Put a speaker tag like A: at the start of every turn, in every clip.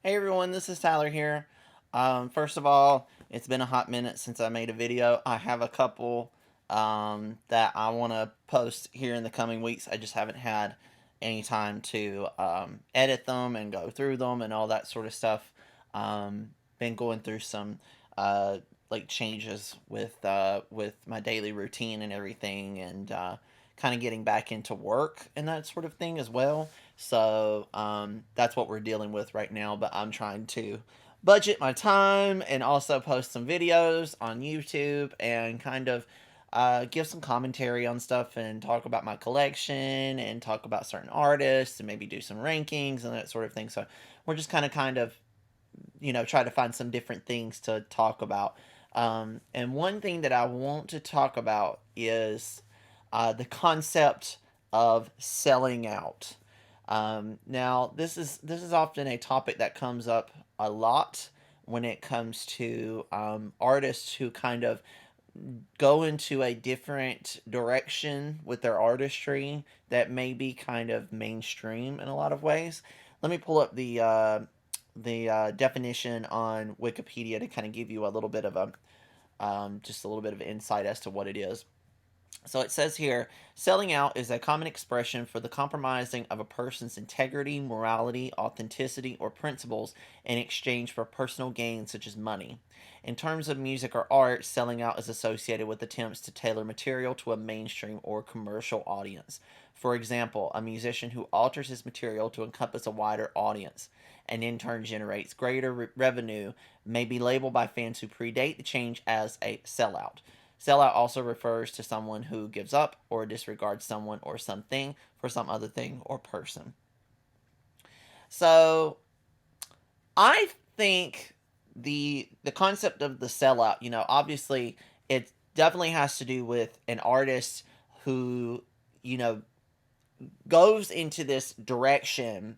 A: Hey everyone, this is Tyler here. First of all, it's been a hot minute since I made a video. I have a couple that I want to post here in the coming weeks. I just haven't had any time to edit them and go through them and all that sort of stuff. Been going through some uh, changes with my daily routine and everything, and kind of getting back into work and that sort of thing as well. So that's what we're dealing with right now. But I'm trying to budget my time and also post some videos on YouTube and kind of give some commentary on stuff and talk about my collection and talk about certain artists and maybe do some rankings and that sort of thing. So we're just kind of try to find some different things to talk about. And one thing that I want to talk about is the concept of selling out. Now, this is often a topic that comes up a lot when it comes to artists who kind of go into a different direction with their artistry that may be kind of mainstream in a lot of ways. Let me pull up the definition on Wikipedia to kind of give you a little bit of a just a little bit of insight as to what it is. So it says here, selling out is a common expression for the compromising of a person's integrity, morality, authenticity, or principles in exchange for personal gain such as money. In terms of music or art, selling out is associated with attempts to tailor material to a mainstream or commercial audience. For example, a musician who alters his material to encompass a wider audience and in turn generates greater revenue may be labeled by fans who predate the change as a sellout. Sellout also refers to someone who gives up or disregards someone or something for some other thing or person. So I think the concept of the sellout, obviously it definitely has to do with an artist who, you know, goes into this direction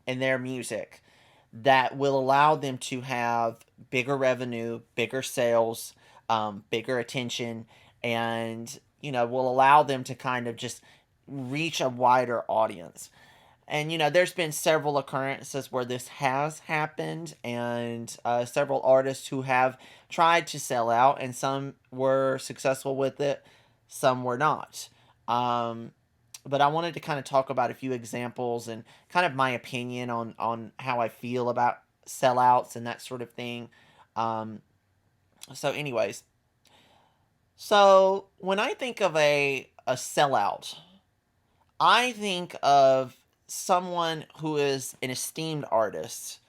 A: in their music that will allow them to have bigger revenue, bigger sales, bigger attention, and will allow them to kind of just reach a wider audience. And there's been several occurrences where this has happened, and several artists who have tried to sell out, and some were successful with it, some were not. Um, but I wanted to kind of talk about a few examples and kind of my opinion on how I feel about sellouts and that sort of thing. Um, anyways, so when I think of a sellout, I think of someone who is an esteemed artist.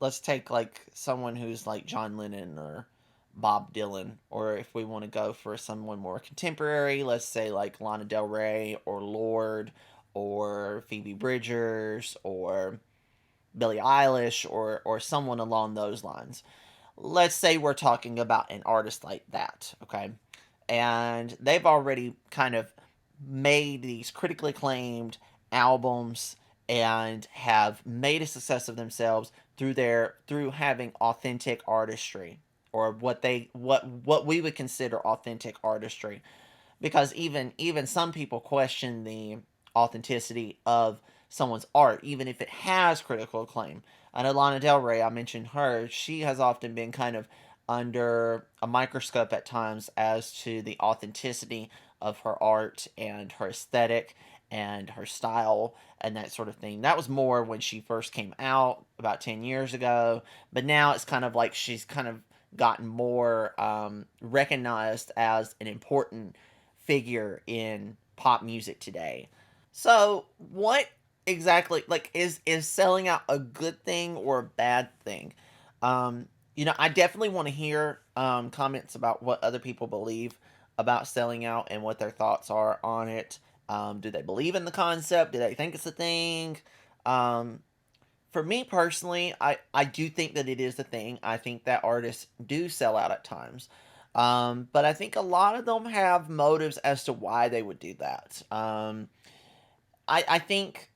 A: Let's take like someone who's like John Lennon or Bob Dylan, or if we want to go for someone more contemporary, let's say like Lana Del Rey or Lorde or Phoebe Bridgers or Billie Eilish or someone along those lines. Let's say we're talking about an artist like that, okay? And they've already kind of made these critically acclaimed albums and have made a success of themselves through having authentic artistry, or what we would consider authentic artistry, because even some people question the authenticity of someone's art even if it has critical acclaim. And Lana Del Rey, I mentioned her, she has often been kind of under a microscope at times as to the authenticity of her art and her aesthetic and her style and that sort of thing. That was more when she first came out about 10 years ago, but now it's kind of like she's kind of gotten more recognized as an important figure in pop music today. So, what exactly, like, is selling out a good thing or a bad thing? I definitely want to hear comments about what other people believe about selling out and what their thoughts are on it. Do they believe in the concept? Do they think it's a thing? Um, for me personally, I do think that it is a thing. I think that artists do sell out at times. But I think a lot of them have motives as to why they would do that. I think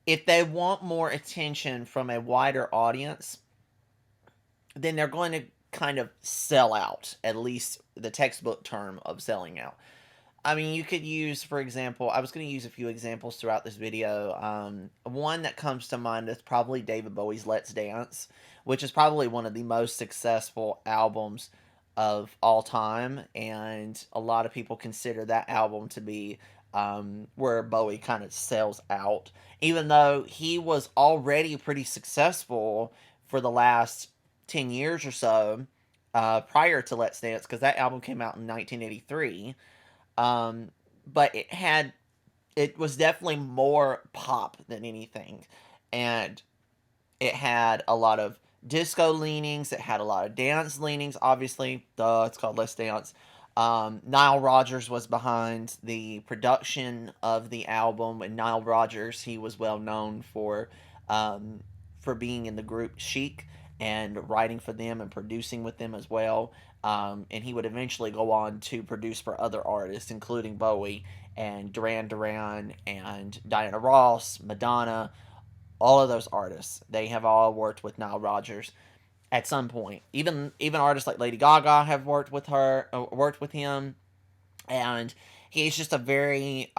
A: if they want more attention from a wider audience, then they're going to kind of sell out, at least the textbook term of selling out. I mean, you could use, for example, I was going to use a few examples throughout this video. One that comes to mind is probably David Bowie's Let's Dance, which is probably one of the most successful albums of all time. And a lot of people consider that album to be where Bowie kind of sells out, even though he was already pretty successful for the last 10 years or so prior to Let's Dance, because that album came out in 1983. um, but it was definitely more pop than anything, and it had a lot of disco leanings. It had a lot of dance leanings. Obviously, duh, it's called Let's Dance. Nile Rodgers was behind the production of the album, and Nile Rodgers, he was well known um, for being in the group Chic and writing for them and producing with them as well. And he would eventually go on to produce for other artists, including Bowie and Duran Duran and Diana Ross, Madonna, all of those artists. They have all worked with Nile Rodgers at some point. Even artists like Lady Gaga have worked with him, and he's just a very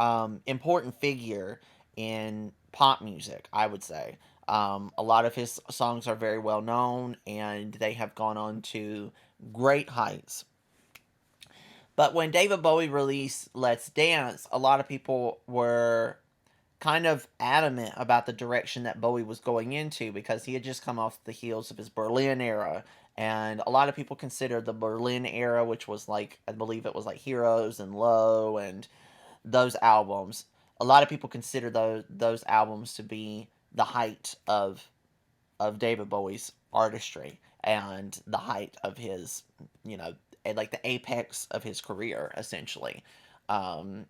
A: important figure in pop music, I would say. A lot of his songs are very well known, and they have gone on to great heights. But when David Bowie released Let's Dance, a lot of people were kind of adamant about the direction that Bowie was going into, because he had just come off the heels of his Berlin era. And a lot of people consider the Berlin era, which was like, I believe it was like Heroes and Low and those albums. A lot of people consider those albums to be the height of David Bowie's artistry and the height of his, you know, like the apex of his career, essentially. Um,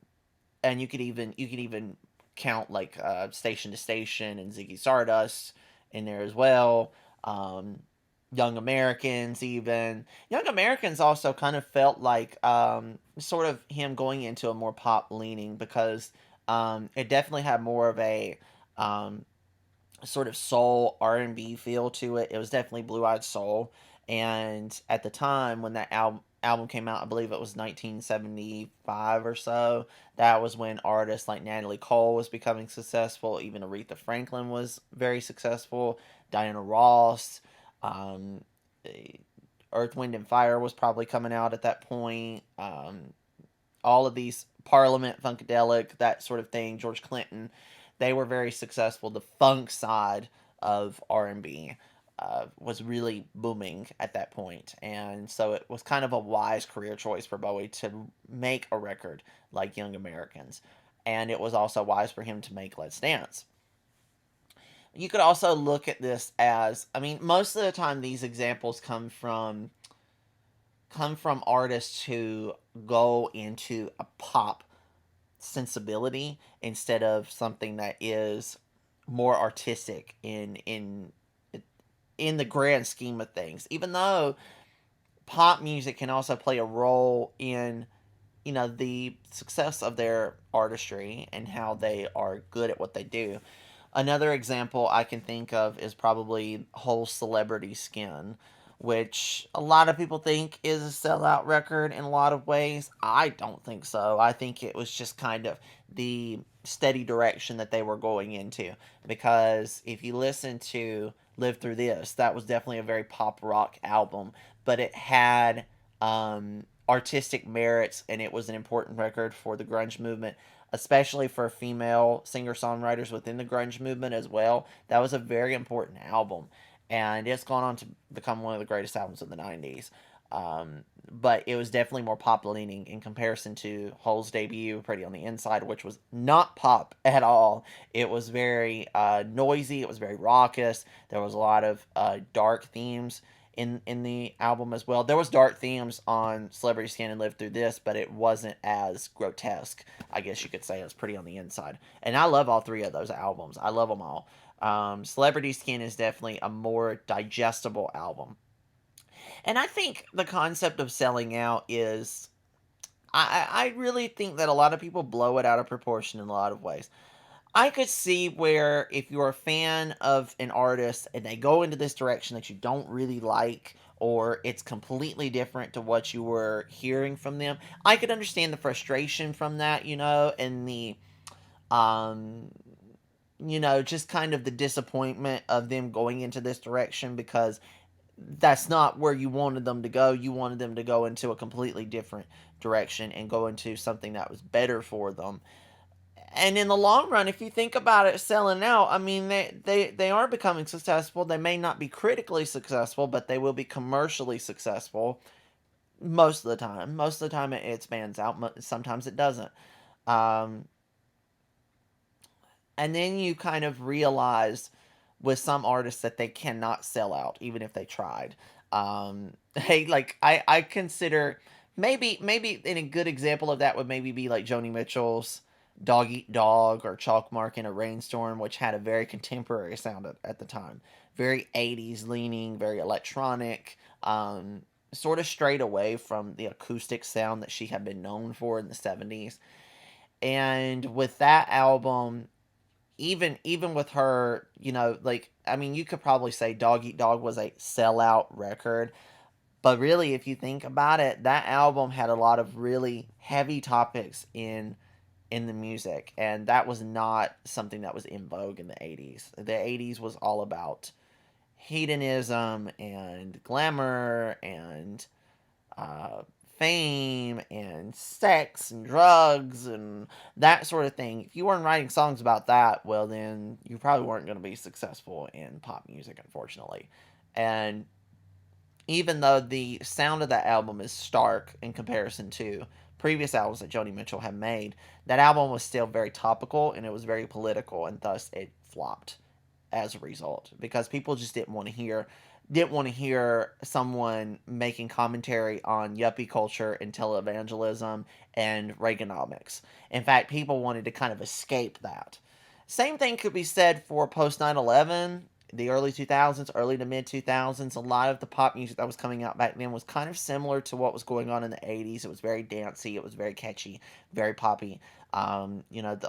A: and you could even count like Station to Station and Ziggy Stardust in there as well. Um, Young Americans, even Young Americans, also kind of felt like sort of him going into a more pop leaning, because it definitely had more of a um, sort of soul R&B feel to it. It was definitely Blue Eyed Soul, and at the time when that album came out, I believe it was 1975 or so. That was when artists like Natalie Cole was becoming successful. Even Aretha Franklin was very successful. Diana Ross, um, Earth, Wind, and Fire was probably coming out at that point. All of these Parliament, Funkadelic, that sort of thing. George Clinton, they were very successful. The funk side of R&B was really booming at that point, and so it was kind of a wise career choice for Bowie to make a record like Young Americans, and it was also wise for him to make Let's Dance. You could also look at this as, I mean, most of the time these examples come from artists who go into a pop sensibility instead of something that is more artistic in the grand scheme of things. Even though pop music can also play a role in, the success of their artistry and how they are good at what they do. Another example I can think of is probably whole Celebrity Skin, which a lot of people think is a sellout record in a lot of ways. I don't think so. I think it was just kind of the steady direction that they were going into. Because if you listen to Live Through This, that was definitely a very pop rock album, but it had artistic merits, and it was an important record for the grunge movement, especially for female singer-songwriters within the grunge movement as well. That was a very important album, and it's gone on to become one of the greatest albums of the 90s. But it was definitely more pop leaning in comparison to Hole's debut, Pretty on the Inside, which was not pop at all. It was very noisy, it was very raucous. There was a lot of dark themes in the album as well. There was dark themes on Celebrity Skin and Live Through This, but it wasn't as grotesque, I guess you could say, as Pretty on the Inside. And I love all three of those albums. I love them all. Celebrity Skin is definitely a more digestible album. And I think the concept of selling out is, I really think that a lot of people blow it out of proportion in a lot of ways. I could see where if you're a fan of an artist and they go into this direction that you don't really like, or it's completely different to what you were hearing from them, I could understand the frustration from that, and the um just kind of the disappointment of them going into this direction, because that's not where you wanted them to go. You wanted them to go into a completely different direction and go into something that was better for them. And in the long run, if you think about it, selling out, I mean, they are becoming successful. They may not be critically successful, but they will be commercially successful most of the time. Most of the time, it spans out. Sometimes it doesn't. Um, and then you kind of realize with some artists that they cannot sell out, even if they tried. Hey, like I consider maybe in a good example of that would maybe be like Joni Mitchell's Dog Eat Dog or Chalk Mark in a Rainstorm, which had a very contemporary sound at the time. Very 80s leaning, very electronic, sort of strayed away from the acoustic sound that she had been known for in the 70s. And with that album, even with her, like, I mean, you could probably say Dog Eat Dog was a sellout record, but really, if you think about it, that album had a lot of really heavy topics in the music, and that was not something that was in vogue in the 80s. The 80s was all about hedonism and glamour and uh, fame and sex and drugs and that sort of thing. If you weren't writing songs about that, well, then you probably weren't going to be successful in pop music, unfortunately. And even though the sound of that album is stark in comparison to previous albums that Joni Mitchell had made, that album was still very topical and it was very political, and thus it flopped as a result, because people just didn't want to hear someone making commentary on yuppie culture and televangelism and Reaganomics. In fact, people wanted to kind of escape that. Same thing could be said for post 9/11, the early 2000s, early to mid 2000s. A lot of the pop music that was coming out back then was kind of similar to what was going on in the 80s. It was very dancey, it was very catchy, very poppy. A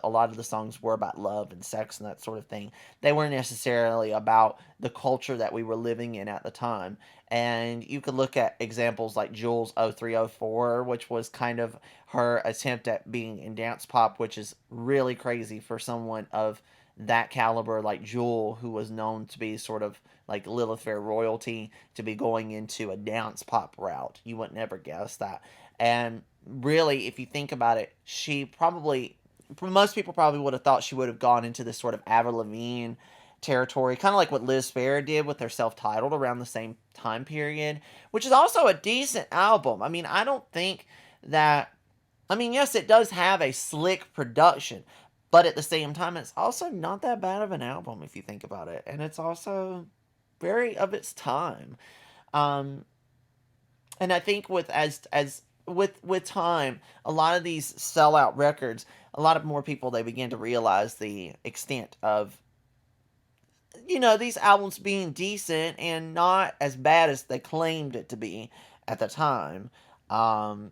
A: lot of the songs were about love and sex and that sort of thing. They weren't necessarily about the culture that we were living in at the time. And you could look at examples like Jules' 0304, which was kind of her attempt at being in dance pop, which is really crazy for someone of that caliber, like Jewel, who was known to be sort of like Lilith Fair royalty, to be going into a dance pop route. You would never guess that. And really, if you think about it, most people probably would have thought she would have gone into this sort of Avril Lavigne territory, kind of like what Liz Phair did with her self-titled around the same time period, which is also a decent album. I mean, I don't think that. I mean, yes, it does have a slick production, but at the same time, it's also not that bad of an album if you think about it, and it's also very of its time. Um, and I think with time, a lot of these sellout records, a lot of more people, they begin to realize the extent of these albums being decent and not as bad as they claimed it to be at the time. Um,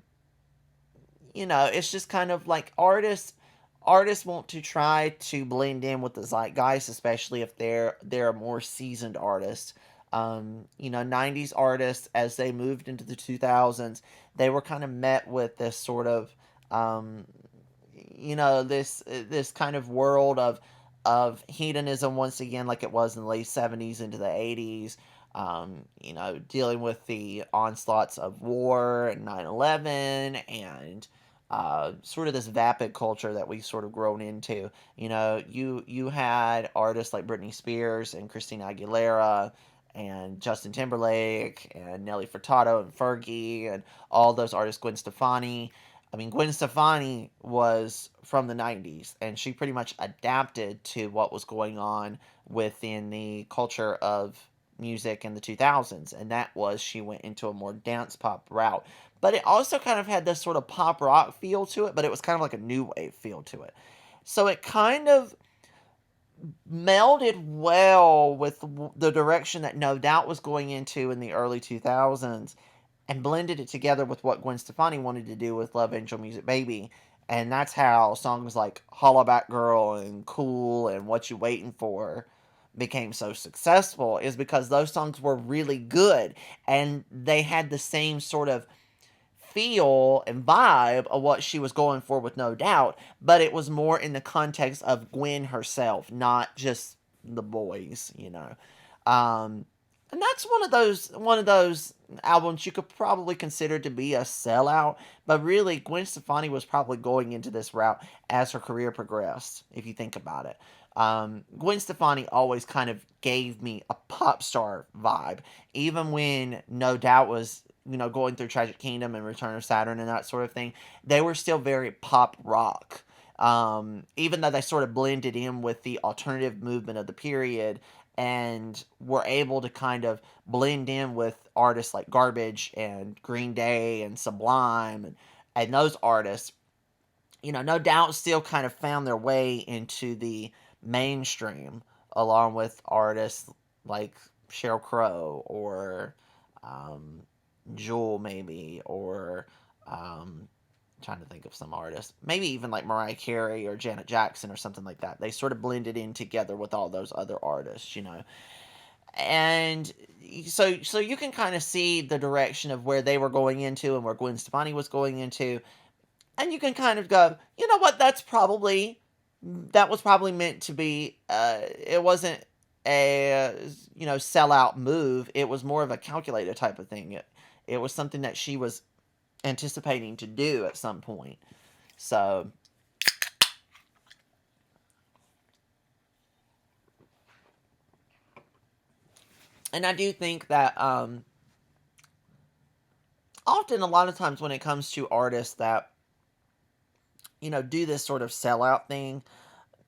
A: it's just kind of like artists want to try to blend in with the zeitgeist, especially if they're a more seasoned artist. 90s artists, as they moved into the 2000s, they were kind of met with this sort of um, this kind of world of hedonism once again, like it was in the late 70s into the 80s. Dealing with the onslaughts of war and 9/11 and sort of this vapid culture that we've sort of grown into. You had artists like Britney Spears and Christina Aguilera and Justin Timberlake and Nelly Furtado and Fergie and all those artists, Gwen Stefani. I mean, Gwen Stefani was from the 90s, and she pretty much adapted to what was going on within the culture of music in the 2000s, and that was she went into a more dance pop route. But it also kind of had this sort of pop rock feel to it, but it was kind of like a new wave feel to it. So it kind of melded well with the direction that No Doubt was going into in the early 2000s, and blended it together with what Gwen Stefani wanted to do with Love Angel Music Baby. And that's how songs like Hollaback Girl and Cool and What You Waiting For became so successful, is because those songs were really good and they had the same sort of feel and vibe of what she was going for with No Doubt, but it was more in the context of Gwen herself, not just the boys, you know. And that's one of those albums you could probably consider to be a sellout, but really Gwen Stefani was probably going into this route as her career progressed, if you think about it. Gwen Stefani always kind of gave me a pop star vibe, even when No Doubt was, going through Tragic Kingdom and Return of Saturn and that sort of thing. They were still very pop rock. Even though they sort of blended in with the alternative movement of the period and were able to kind of blend in with artists like Garbage and Green Day and Sublime and those artists, No Doubt still kind of found their way into the mainstream along with artists like Sheryl Crow or um, Jewel, maybe, or trying to think of some artists, maybe even like Mariah Carey or Janet Jackson or something like that. They sort of blended in together with all those other artists. And so you can kind of see the direction of where they were going into and where Gwen Stefani was going into, and you can kind of go, you know what, that was probably meant to be, it wasn't a, sellout move. It was more of a calculated type of thing. It was something that she was anticipating to do at some point. So, and I do think that, often a lot of times when it comes to artists that, do this sort of sellout thing,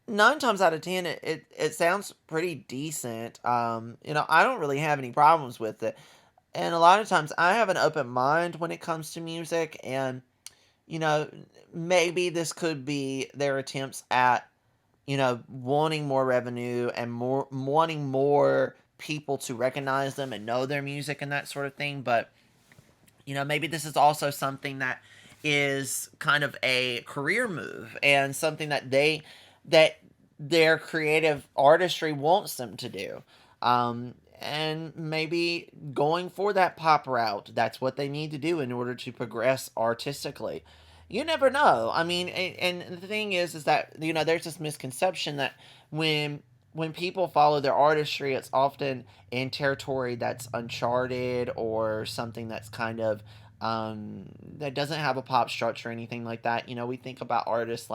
A: 9 times out of 10, it sounds pretty decent. I don't really have any problems with it. And a lot of times I have an open mind when it comes to music. And, you know, maybe this could be their attempts at, wanting more revenue and wanting more people to recognize them and know their music and that sort of thing. But, maybe this is also something that is kind of a career move and something that their creative artistry wants them to do. And maybe going for that pop route, that's what they need to do in order to progress artistically. You never know. I mean, and the thing is that, there's this misconception that when people follow their artistry, it's often in territory that's uncharted or something that's kind of that doesn't have a pop structure or anything like that. We think about artists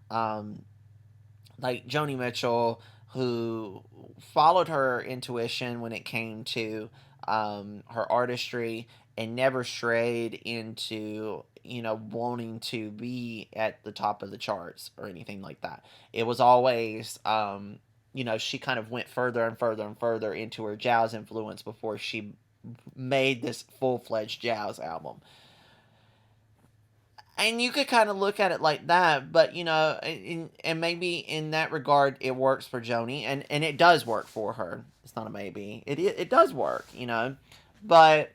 A: um, like Joni Mitchell, who followed her intuition when it came to her artistry and never strayed into, wanting to be at the top of the charts or anything like that. It was always, she kind of went further and further and further into her jazz influence before she made this full-fledged jazz album. And you could kind of look at it like that, but and maybe in that regard it works for Joni, and it does work for her. It's not a maybe. It does work, but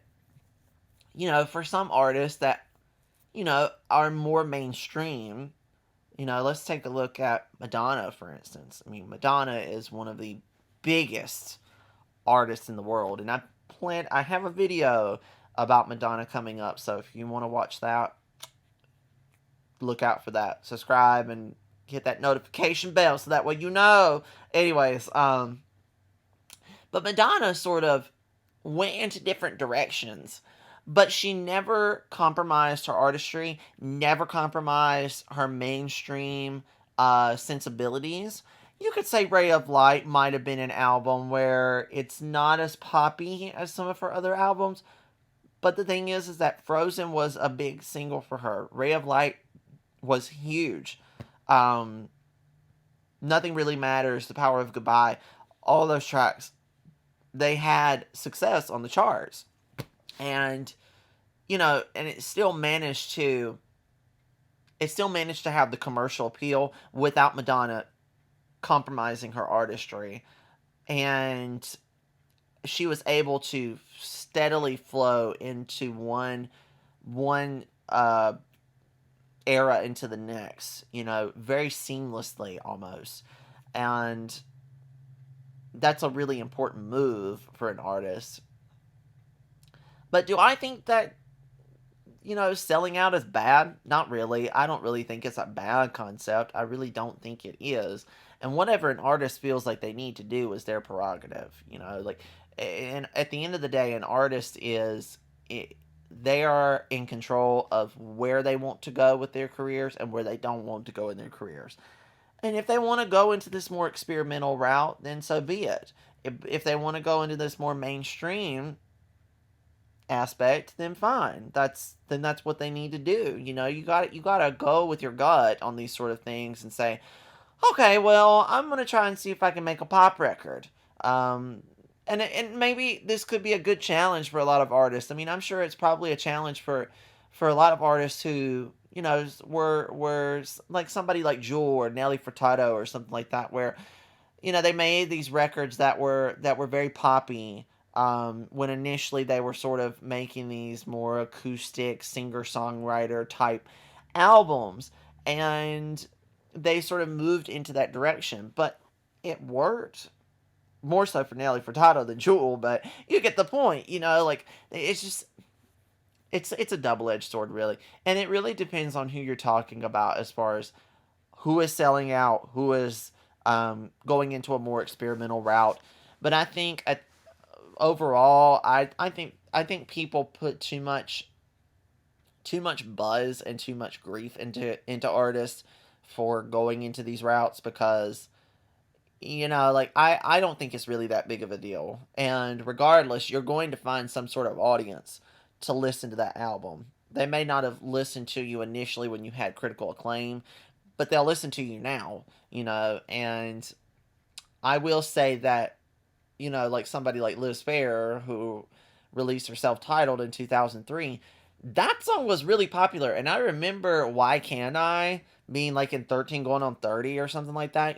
A: for some artists that are more mainstream, let's take a look at Madonna, for instance. I mean, Madonna is one of the biggest artists in the world, and I have a video about Madonna coming up, so if you want to watch that, look out for that. Subscribe and hit that notification bell so that way you know. Anyways, but Madonna sort of went into different directions, but she never compromised her artistry, never compromised her mainstream sensibilities. You could say Ray of Light might have been an album where it's not as poppy as some of her other albums, but the thing is that Frozen was a big single for her. Ray of Light was huge. Um, Nothing Really Matters, The Power of Goodbye, all those tracks, they had success on the charts. And, and it still managed to have the commercial appeal without Madonna compromising her artistry. And she was able to steadily flow into one era into the next, very seamlessly almost. And that's a really important move for an artist. But do I think that, selling out is bad? Not really. I don't really think it's a bad concept. I really don't think it is. And whatever an artist feels like they need to do is their prerogative. And at the end of the day, an artist they are in control of where they want to go with their careers and where they don't want to go in their careers. And if they want to go into this more experimental route, then so be it. If they want to go into this more mainstream aspect, then fine. That's what they need to do. You gotta go with your gut on these sort of things and say, okay, well, I'm gonna try and see if I can make a pop record. And maybe this could be a good challenge for a lot of artists. I mean, I'm sure it's probably a challenge for a lot of artists who were like somebody like Jewel or Nelly Furtado or something like that, where they made these records that were very poppy. When initially they were sort of making these more acoustic singer-songwriter type albums, and they sort of moved into that direction, but it worked more so for Nelly Furtado than Jewel, but you get the point. Like, it's just it's a double-edged sword, really, and it really depends on who you're talking about as far as who is selling out, who is going into a more experimental route. But I think overall, I think people put too much buzz and too much grief into artists for going into these routes, because like, I don't think it's really that big of a deal. And regardless, you're going to find some sort of audience to listen to that album. They may not have listened to you initially when you had critical acclaim, but they'll listen to you now, and I will say that, like somebody like Liz Phair, who released her self-titled in 2003, that song was really popular. And I remember Why Can't I being like in 13 going on 30 or something like that,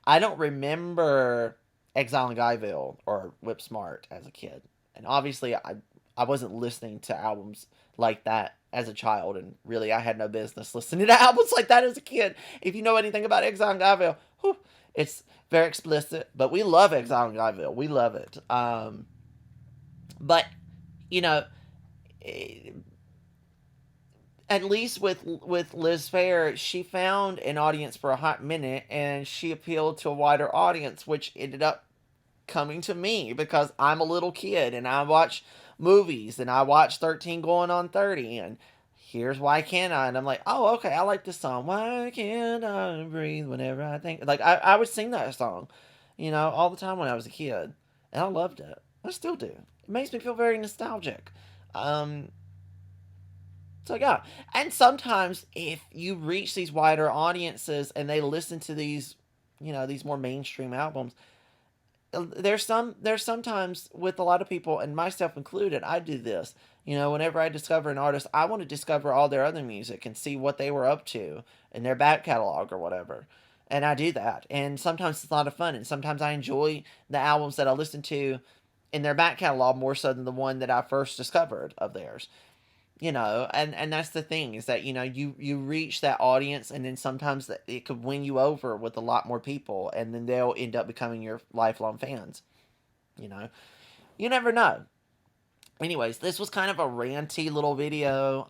A: I don't remember Exile in Guyville or Whip Smart as a kid. And obviously, I wasn't listening to albums like that as a child, and really I had no business listening to albums like that as a kid. If you know anything about Exile in Guyville, whew, it's very explicit, but we love Exile in Guyville. We love it. But you know, eh, at least with Liz Phair, she found an audience for a hot minute, and she appealed to a wider audience, which ended up coming to me because I'm a little kid and I watch movies and I watch 13 going on 30, and here's Why Can't I, and I'm like, oh, okay, I like this song. Why can't I breathe whenever I think, like, I would sing that song, all the time when I was a kid, and I loved it. I still do. It makes me feel very nostalgic. um so yeah, and sometimes if you reach these wider audiences and they listen to these more mainstream albums, there's sometimes with a lot of people, and myself included, I do this. Whenever I discover an artist, I want to discover all their other music and see what they were up to in their back catalog or whatever. And I do that. And sometimes it's a lot of fun. And sometimes I enjoy the albums that I listen to in their back catalog more so than the one that I first discovered of theirs. And that's the thing, is that you reach that audience, and then sometimes it could win you over with a lot more people, and then they'll end up becoming your lifelong fans. you know you never know. Anyways, this was kind of a ranty little video.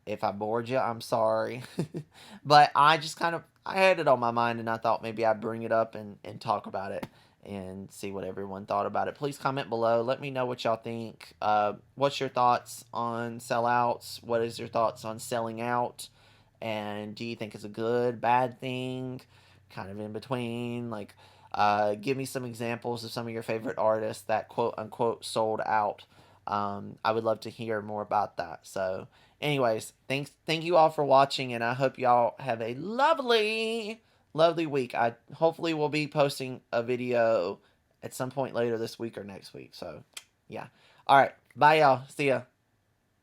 A: If I bored you, I'm sorry. But I had it on my mind, and I thought maybe I'd bring it up and talk about it and see what everyone thought about it. Please comment below. Let me know what y'all think. What's your thoughts on sellouts? What is your thoughts on selling out? And do you think it's a good, bad thing? Kind of in between. Like, give me some examples of some of your favorite artists that quote unquote sold out. I would love to hear more about that. So, anyways, thank you all for watching, and I hope y'all have a lovely, lovely week. I hopefully will be posting a video at some point later this week or next week. So, yeah. All right. Bye, y'all. See ya.